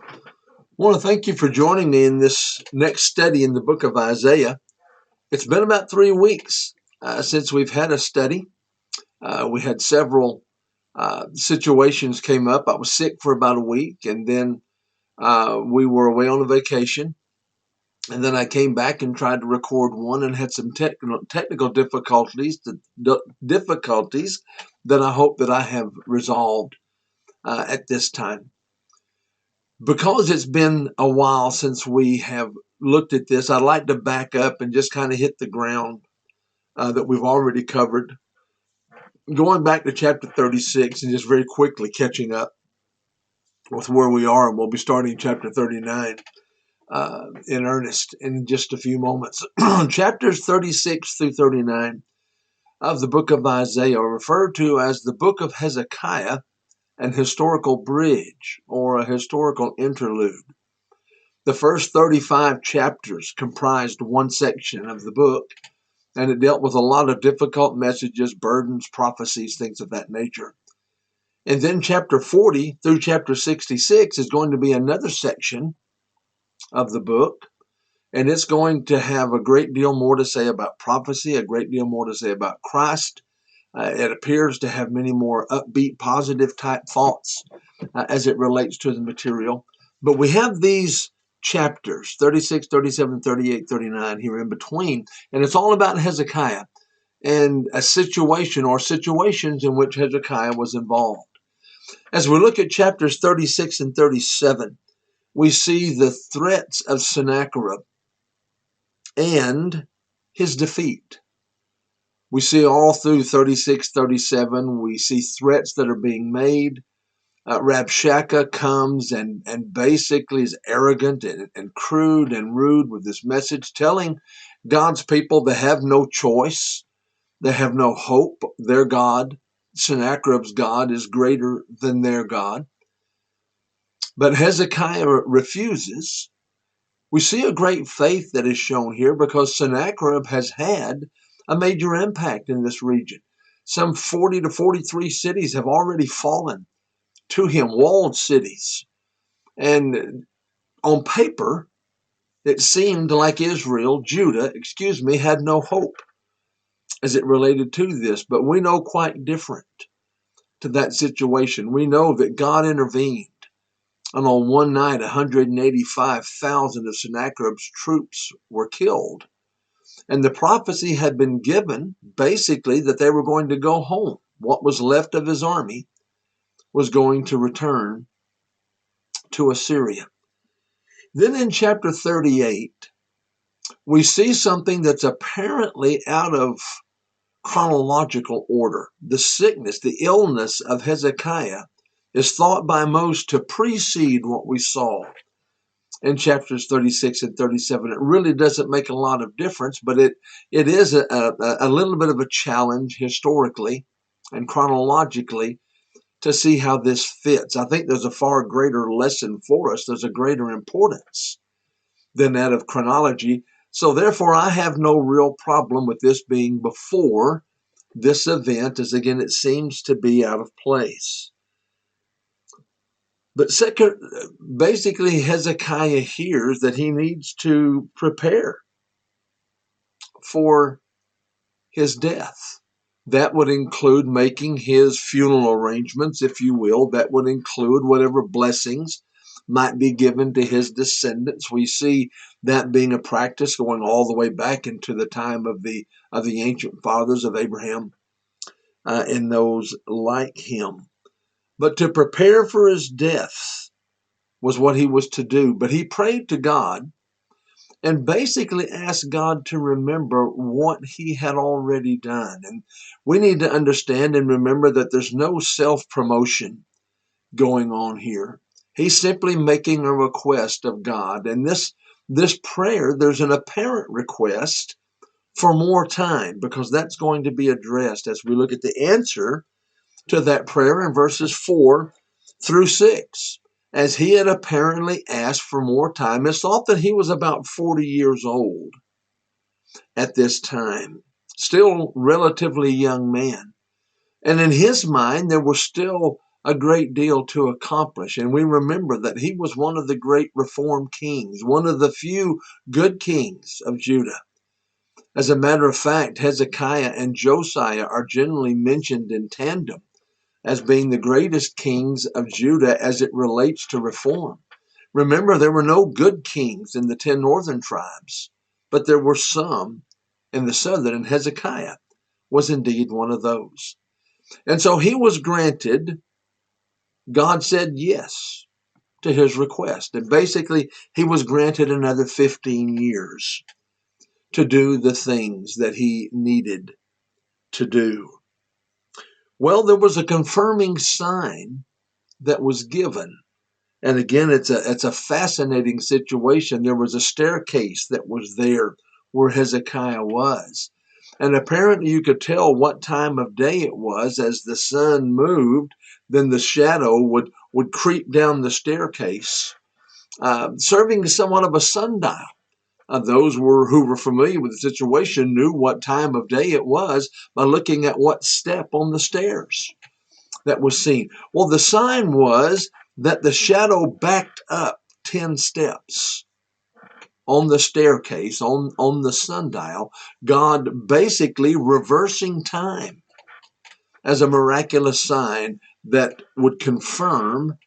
I want to thank you for joining me in this next study in the book of Isaiah. It's been about 3 weeks since we've had a study. We had several situations came up. I was sick for about a week, and then we were away on a vacation. And then I came back and tried to record one and had some technical difficulties that I hope that I have resolved at this time. Because it's been a while since we have looked at this, I'd like to back up and just kind of hit the ground that we've already covered. Going back to chapter 36 and just very quickly catching up with where we are, and we'll be starting chapter 39 in earnest in just a few moments. Chapters 36 through 39 of the book of Isaiah are referred to as the book of Hezekiah, an historical bridge or a historical interlude. The first 35 chapters comprised one section of the book, and it dealt with a lot of difficult messages, burdens, prophecies, things of that nature. And then chapter 40 through chapter 66 is going to be another section of the book, and it's going to have a great deal more to say about prophecy, a great deal more to say about Christ. It appears to have many more upbeat, positive type thoughts as it relates to the material. But we have these chapters 36, 37, 38, 39 here in between, and it's all about Hezekiah and a situation or situations in which Hezekiah was involved. As we look at chapters 36 and 37, we see the threats of Sennacherib and his defeat. We see all through 36, 37, we see threats that are being made. Rabshakeh comes and basically is arrogant and crude and rude with this message, telling God's people they have no choice, they have no hope. Their God, Sennacherib's God, is greater than their God. But Hezekiah refuses. We see a great faith that is shown here because Sennacherib has had a major impact in this region. Some 40 to 43 cities have already fallen to him, walled cities. And on paper, it seemed like Judah, had no hope as it related to this. But we know quite different to that situation. We know that God intervened. And on one night, 185,000 of Sennacherib's troops were killed. And the prophecy had been given, basically, that they were going to go home. What was left of his army was going to return to Assyria. Then in chapter 38, we see something that's apparently out of chronological order. The sickness, the illness of Hezekiah is thought by most to precede what we saw in chapters 36 and 37. It really doesn't make a lot of difference, but it is a little bit of a challenge historically and chronologically to see how this fits. I think there's a far greater lesson for us. There's a greater importance than that of chronology. So therefore, I have no real problem with this being before this event, as again, it seems to be out of place. But second, basically, Hezekiah hears that he needs to prepare for his death. That would include making his funeral arrangements, if you will. That would include whatever blessings might be given to his descendants. We see that being a practice going all the way back into the time of the ancient fathers of Abraham and those like him. But to prepare for his death was what he was to do. But he prayed to God and basically asked God to remember what he had already done. And we need to understand and remember that there's no self-promotion going on here. He's simply making a request of God. And this prayer, there's an apparent request for more time, because that's going to be addressed as we look at the answer to that prayer in verses 4 through 6. As he had apparently asked for more time, it's thought that he was about 40 years old at this time, still relatively young man. And in his mind, there was still a great deal to accomplish. And we remember that he was one of the great reform kings, one of the few good kings of Judah. As a matter of fact, Hezekiah and Josiah are generally mentioned in tandem as being the greatest kings of Judah as it relates to reform. Remember, there were no good kings in the 10 northern tribes, but there were some in the southern, and Hezekiah was indeed one of those. And so he was granted, God said yes to his request. And basically, he was granted another 15 years to do the things that he needed to do. Well, there was a confirming sign that was given. And again, it's a fascinating situation. There was a staircase that was there where Hezekiah was. And apparently you could tell what time of day it was. As the sun moved, then the shadow would creep down the staircase, serving as somewhat of a sundial. Those who were familiar with the situation knew what time of day it was by looking at what step on the stairs that was seen. Well, the sign was that the shadow backed up 10 steps on the staircase, on the sundial, God basically reversing time as a miraculous sign that would confirm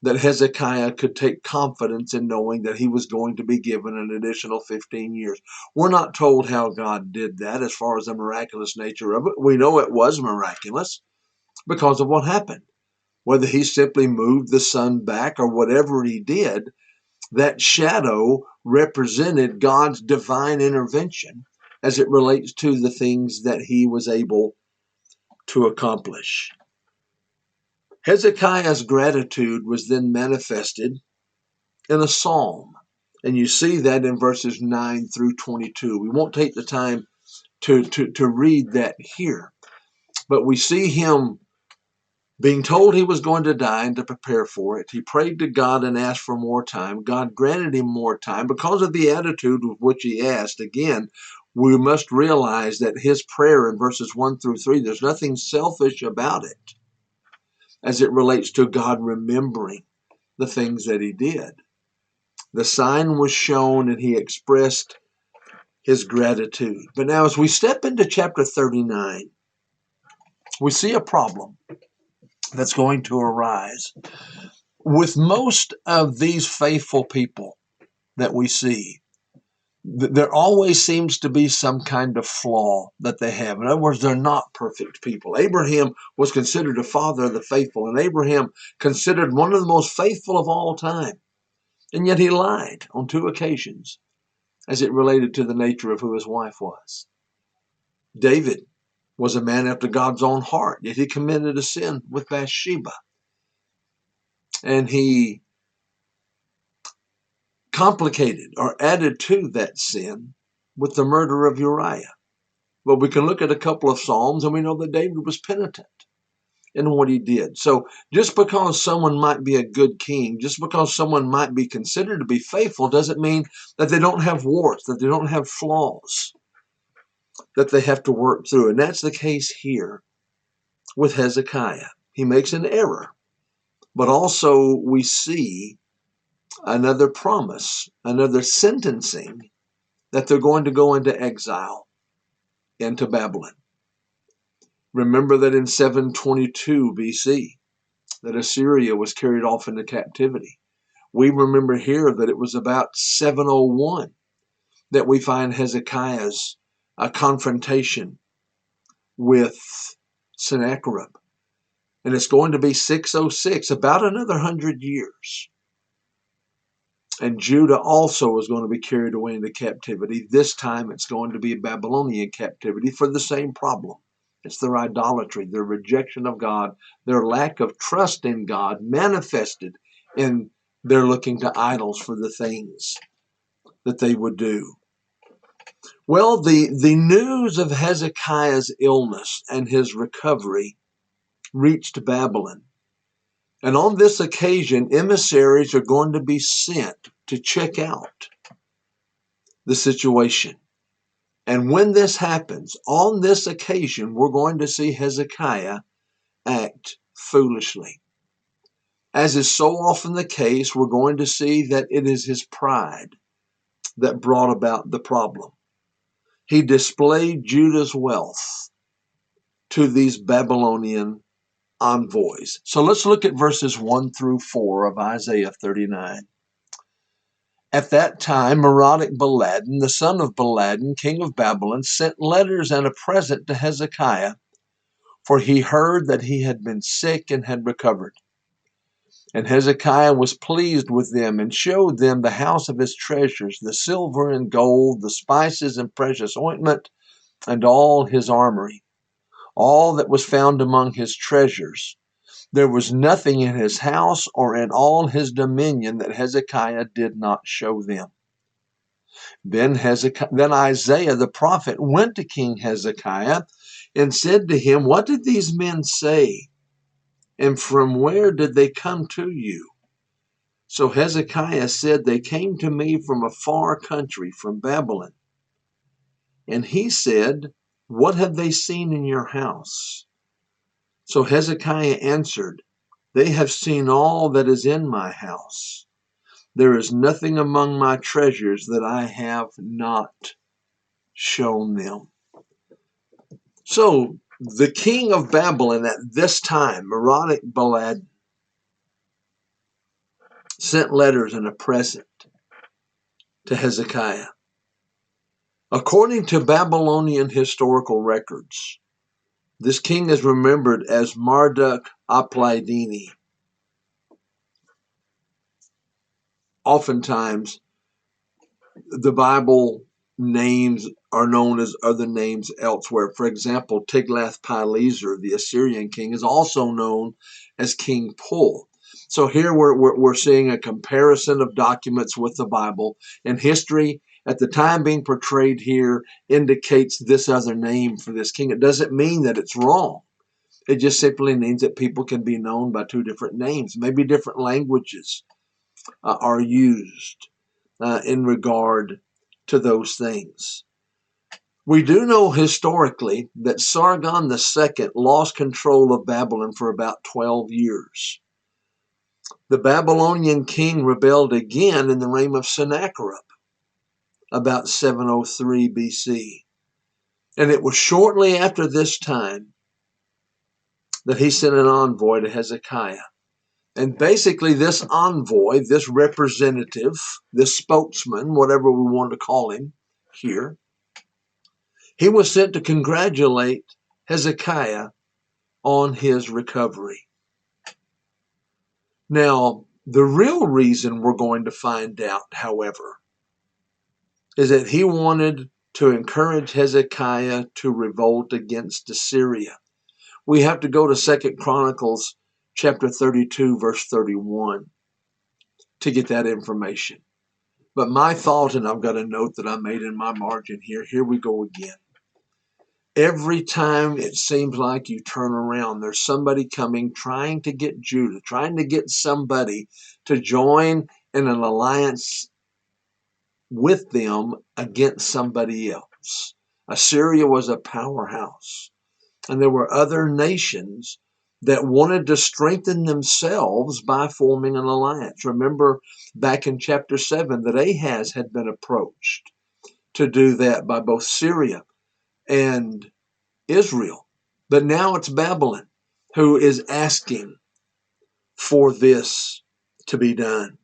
that Hezekiah could take confidence in knowing that he was going to be given an additional 15 years. We're not told how God did that as far as the miraculous nature of it. We know it was miraculous because of what happened. Whether he simply moved the sun back or whatever he did, that shadow represented God's divine intervention as it relates to the things that he was able to accomplish. Hezekiah's gratitude was then manifested in a psalm, and you see that in verses 9 through 22. We won't take the time to read that here, but we see him being told he was going to die and to prepare for it. He prayed to God and asked for more time. God granted him more time because of the attitude with which he asked. Again, we must realize that his prayer in verses 1 through 3, there's nothing selfish about it as it relates to God remembering the things that he did. The sign was shown and he expressed his gratitude. But now as we step into chapter 39, we see a problem that's going to arise. With most of these faithful people that we see, there always seems to be some kind of flaw that they have. In other words, they're not perfect people. Abraham was considered a father of the faithful, and Abraham considered one of the most faithful of all time. And yet he lied on 2 occasions as it related to the nature of who his wife was. David was a man after God's own heart, yet he committed a sin with Bathsheba. And he complicated or added to that sin with the murder of Uriah. But we can look at a couple of Psalms and we know that David was penitent in what he did. So just because someone might be a good king, just because someone might be considered to be faithful, doesn't mean that they don't have warts, that they don't have flaws that they have to work through. And that's the case here with Hezekiah. He makes an error, but also we see another promise, another sentencing, that they're going to go into exile into Babylon. Remember that in 722 BC, that Assyria was carried off into captivity. We remember here that it was about 701 that we find Hezekiah's confrontation with Sennacherib. And it's going to be 606, about another 100 years. And Judah also is going to be carried away into captivity. This time it's going to be a Babylonian captivity for the same problem. It's their idolatry, their rejection of God, their lack of trust in God manifested in their looking to idols for the things that they would do. Well, the news of Hezekiah's illness and his recovery reached Babylon. And on this occasion, emissaries are going to be sent to check out the situation. And when this happens, on this occasion, we're going to see Hezekiah act foolishly. As is so often the case, we're going to see that it is his pride that brought about the problem. He displayed Judah's wealth to these Babylonian envoys. So let's look at verses 1 through 4 of Isaiah 39. At that time, Merodach-Baladan, the son of Baladan, king of Babylon, sent letters and a present to Hezekiah, for he heard that he had been sick and had recovered. And Hezekiah was pleased with them and showed them the house of his treasures, the silver and gold, the spices and precious ointment, and all his armory, all that was found among his treasures. There was nothing in his house or in all his dominion that Hezekiah did not show them. Then Isaiah the prophet went to King Hezekiah and said to him, "What did these men say? And from where did they come to you?" So Hezekiah said, "They came to me from a far country, from Babylon." And he said, "What have they seen in your house?" So Hezekiah answered, "They have seen all that is in my house. There is nothing among my treasures that I have not shown them." So the king of Babylon at this time, Merodach-Baladan, sent letters and a present to Hezekiah. According to Babylonian historical records, this king is remembered as Marduk-Apladini. Oftentimes, the Bible names are known as other names elsewhere. For example, Tiglath-Pileser, the Assyrian king, is also known as King Pul. So here we're seeing a comparison of documents with the Bible, and history at the time being portrayed here indicates this other name for this king. It doesn't mean that it's wrong. It just simply means that people can be known by two different names. Maybe different languages are used in regard to those things. We do know historically that Sargon II lost control of Babylon for about 12 years. The Babylonian king rebelled again in the reign of Sennacherib about 703 BC. And it was shortly after this time that he sent an envoy to Hezekiah. And basically this envoy, this representative, this spokesman, whatever we want to call him here, he was sent to congratulate Hezekiah on his recovery. Now, the real reason we're going to find out, however, is that he wanted to encourage Hezekiah to revolt against Assyria. We have to go to 2 Chronicles chapter 32, verse 31 to get that information. But my thought, and I've got a note that I made in my margin here we go again. Every time it seems like you turn around, there's somebody coming trying to get Judah, trying to get somebody to join in an alliance with them against somebody else. Assyria was a powerhouse, and there were other nations that wanted to strengthen themselves by forming an alliance. Remember back in chapter 7 that Ahaz had been approached to do that by both Syria and Israel. But now it's Babylon who is asking for this to be done.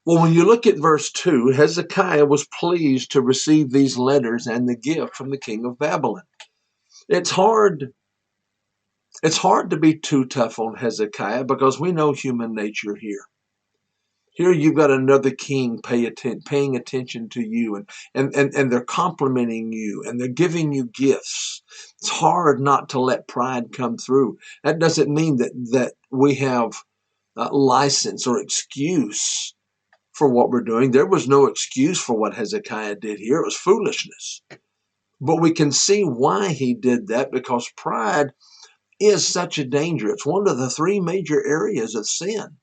Well, when you look at verse 2, Hezekiah was pleased to receive these letters and the gift from the king of Babylon. It's hard to be too tough on Hezekiah because we know human nature here. Here you've got another king paying attention to you, and they're complimenting you, and they're giving you gifts. It's hard not to let pride come through. That doesn't mean that we have license or excuse for what we're doing. There was no excuse for what Hezekiah did here. It was foolishness. But we can see why he did that, because pride is such a danger. It's one of the three major areas of sin.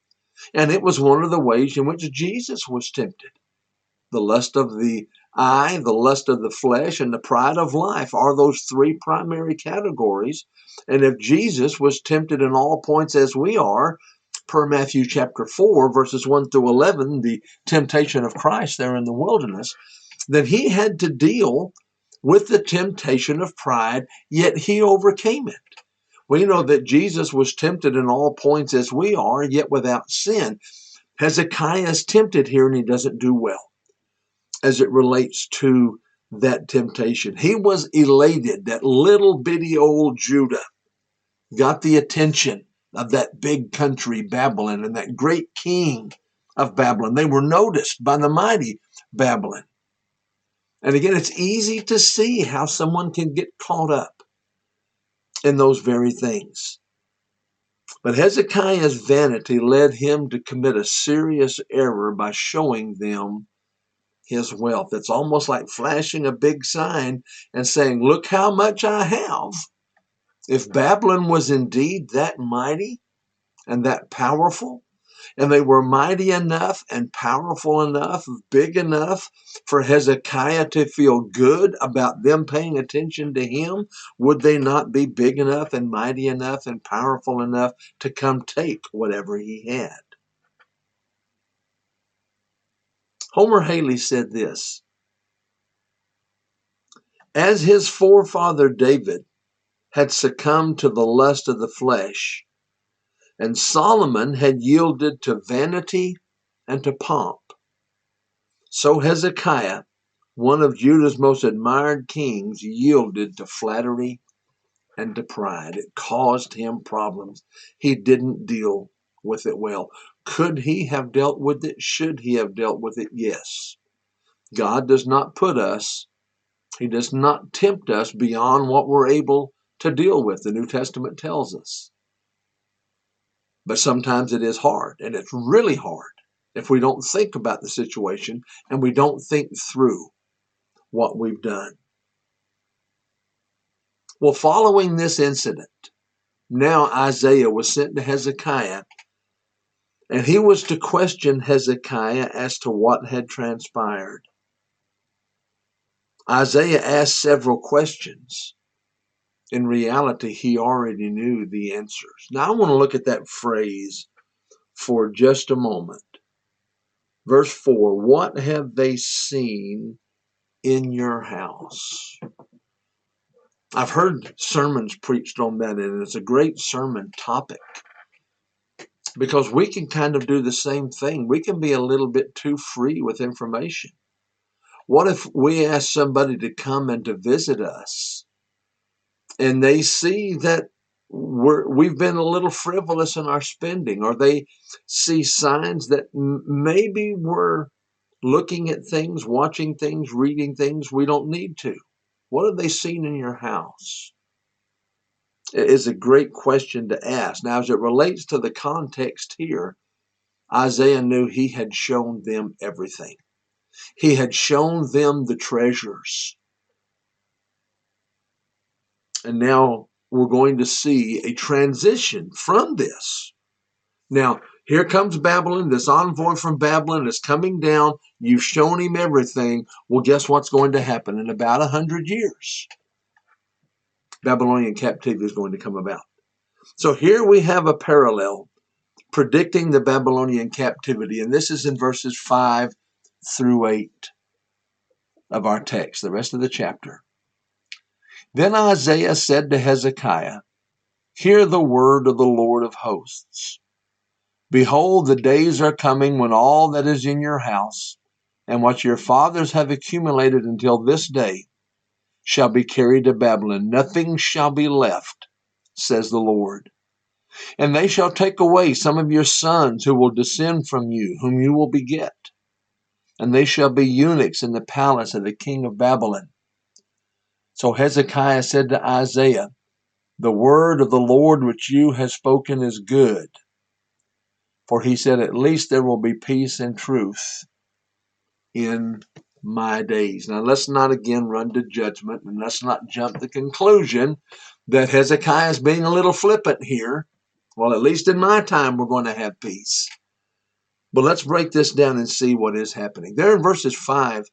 And it was one of the ways in which Jesus was tempted. The lust of the eye, the lust of the flesh, and the pride of life are those three primary categories. And if Jesus was tempted in all points as we are, per Matthew chapter 4, verses 1 through 11, the temptation of Christ there in the wilderness, then he had to deal with the temptation of pride, yet he overcame it. We know that Jesus was tempted in all points as we are, yet without sin. Hezekiah is tempted here and he doesn't do well as it relates to that temptation. He was elated that little bitty old Judah got the attention of that big country Babylon and that great king of Babylon. They were noticed by the mighty Babylon. And again, it's easy to see how someone can get caught up in those very things. But Hezekiah's vanity led him to commit a serious error by showing them his wealth. It's almost like flashing a big sign and saying, look how much I have. If Babylon was indeed that mighty and that powerful, and they were mighty enough and powerful enough, big enough for Hezekiah to feel good about them paying attention to him, would they not be big enough and mighty enough and powerful enough to come take whatever he had? Homer Haley said this: as his forefather David had succumbed to the lust of the flesh, and Solomon had yielded to vanity and to pomp, so Hezekiah, one of Judah's most admired kings, yielded to flattery and to pride. It caused him problems. He didn't deal with it well. Could he have dealt with it? Should he have dealt with it? Yes. God does not put us, he does not tempt us beyond what we're able to deal with, the New Testament tells us. But sometimes it is hard, and it's really hard if we don't think about the situation and we don't think through what we've done. Well, following this incident, now Isaiah was sent to Hezekiah, and he was to question Hezekiah as to what had transpired. Isaiah asked several questions. In reality, he already knew the answers. Now, I want to look at that phrase for just a moment. Verse 4, what have they seen in your house? I've heard sermons preached on that, and it's a great sermon topic because we can kind of do the same thing. We can be a little bit too free with information. What if we ask somebody to come and to visit us, and they see that we've been a little frivolous in our spending, or they see signs that maybe we're looking at things, watching things, reading things we don't need to? What have they seen in your house? It is a great question to ask. Now, as it relates to the context here, Isaiah knew he had shown them everything. He had shown them the treasures. And now we're going to see a transition from this. Now, here comes Babylon. This envoy from Babylon is coming down. You've shown him everything. Well, guess what's going to happen? In about 100 years, Babylonian captivity is going to come about. So here we have a parallel predicting the Babylonian captivity, and this is in verses 5 through 8 of our text, the rest of the chapter. Then Isaiah said to Hezekiah, hear the word of the Lord of hosts. Behold, the days are coming when all that is in your house and what your fathers have accumulated until this day shall be carried to Babylon. Nothing shall be left, says the Lord. And they shall take away some of your sons who will descend from you, whom you will beget. And they shall be eunuchs in the palace of the king of Babylon. So Hezekiah said to Isaiah, the word of the Lord which you have spoken is good. For he said, at least there will be peace and truth in my days. Now let's not again run to judgment, and let's not jump to the conclusion that Hezekiah is being a little flippant here. Well, at least in my time, we're going to have peace. But let's break this down and see what is happening. There in verses 5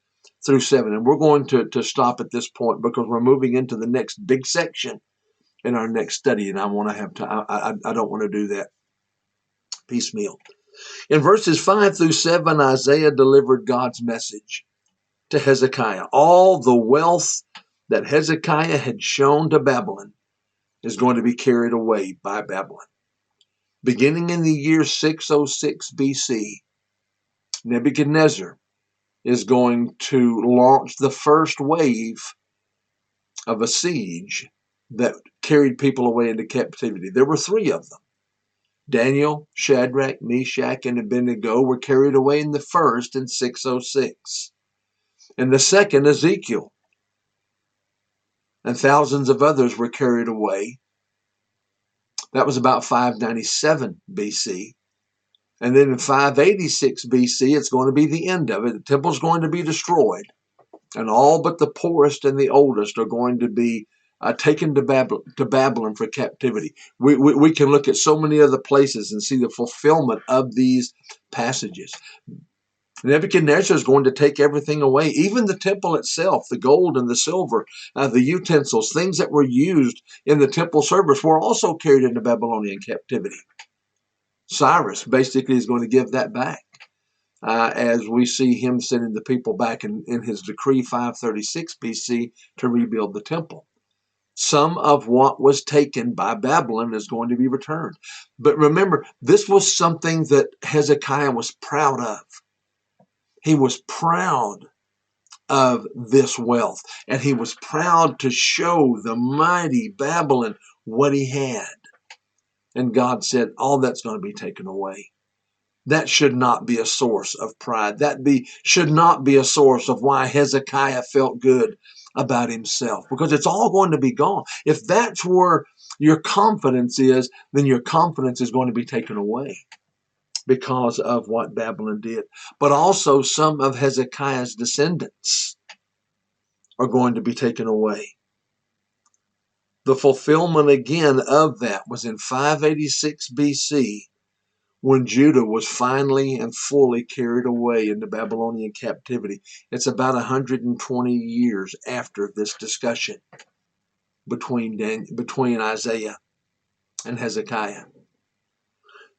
through 7. And we're going to stop at this point because we're moving into the next big section in our next study. And I want to have time. I don't want to do that piecemeal. In verses 5 through 7, Isaiah delivered God's message to Hezekiah. All the wealth that Hezekiah had shown to Babylon is going to be carried away by Babylon. Beginning in the year 606 BC, Nebuchadnezzar is going to launch the first wave of a siege that carried people away into captivity. There were 3 of them. Daniel, Shadrach, Meshach, and Abednego were carried away in the first in 606. In the second, Ezekiel and thousands of others were carried away. That was about 597 BC. And then in 586 BC, it's going to be the end of it. The temple's going to be destroyed. And all but the poorest and the oldest are going to be taken to Babylon for captivity. We can look at so many other places and see the fulfillment of these passages. Nebuchadnezzar is going to take everything away, even the temple itself, the gold and the silver, the utensils, things that were used in the temple service were also carried into Babylonian captivity. Cyrus basically is going to give that back as we see him sending the people back in his decree 536 BC to rebuild the temple. Some of what was taken by Babylon is going to be returned. But remember, this was something that Hezekiah was proud of. He was proud of this wealth, and he was proud to show the mighty Babylon what he had. And God said, all that's going to be taken away. That should not be a source of pride. Should not be a source of why Hezekiah felt good about himself, because it's all going to be gone. If that's where your confidence is, then your confidence is going to be taken away because of what Babylon did. But also some of Hezekiah's descendants are going to be taken away. The fulfillment again of that was in 586 BC, when Judah was finally and fully carried away into Babylonian captivity. It's about 120 years after this discussion between Isaiah and Hezekiah.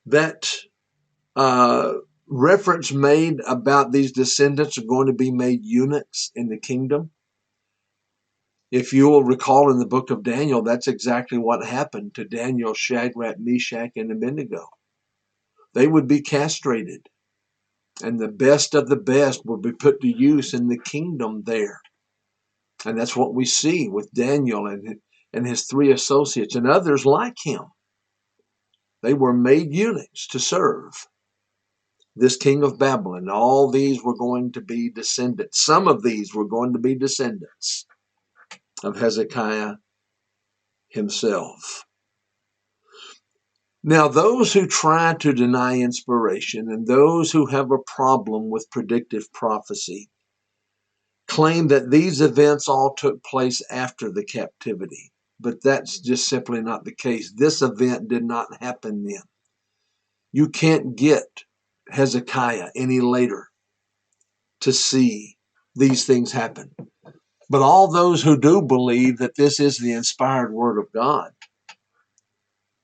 That reference made about these descendants are going to be made eunuchs in the kingdom. If you will recall in the book of Daniel, that's exactly what happened to Daniel, Shadrach, Meshach, and Abednego. They would be castrated, and the best of the best would be put to use in the kingdom there. And that's what we see with Daniel and his 3 associates and others like him. They were made eunuchs to serve this king of Babylon. All these were going to be descendants. Some of these were going to be descendants of Hezekiah himself. Now, those who try to deny inspiration and those who have a problem with predictive prophecy claim that these events all took place after the captivity, but that's just simply not the case. This event did not happen then. You can't get Hezekiah any later to see these things happen. But all those who do believe that this is the inspired word of God,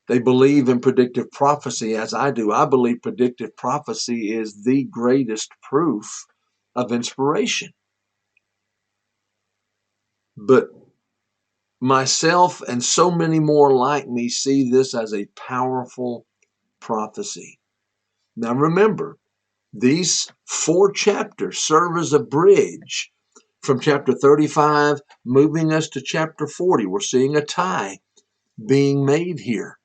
they believe in predictive prophecy as I do. I believe predictive prophecy is the greatest proof of inspiration. But myself and so many more like me see this as a powerful prophecy. Now remember, these 4 chapters serve as a bridge from chapter 35, moving us to chapter 40. We're seeing a tie being made here.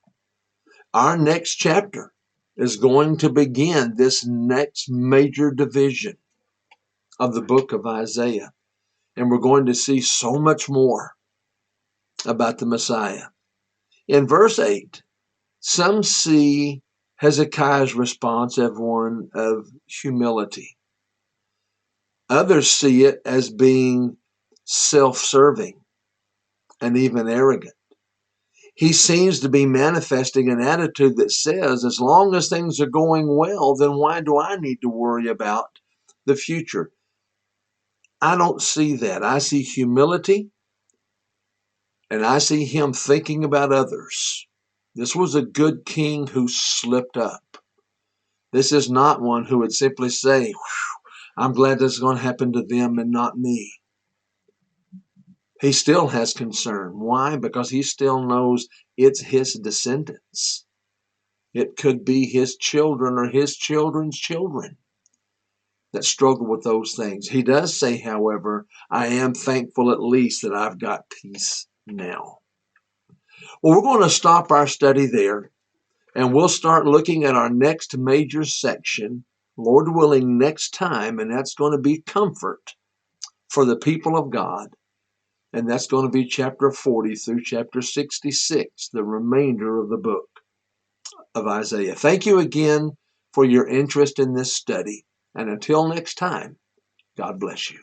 Our next chapter is going to begin this next major division of the book of Isaiah. And we're going to see so much more about the Messiah. In verse 8, some see Hezekiah's response as one of humility. Others see it as being self-serving and even arrogant. He seems to be manifesting an attitude that says, as long as things are going well, then why do I need to worry about the future? I don't see that. I see humility, and I see him thinking about others. This was a good king who slipped up. This is not one who would simply say, I'm glad this is going to happen to them and not me. He still has concern. Why? Because he still knows it's his descendants. It could be his children or his children's children that struggle with those things. He does say, however, I am thankful at least that I've got peace now. Well, we're going to stop our study there, and we'll start looking at our next major section, Lord willing, next time, and that's going to be comfort for the people of God. And that's going to be chapter 40 through chapter 66, the remainder of the book of Isaiah. Thank you again for your interest in this study. And until next time, God bless you.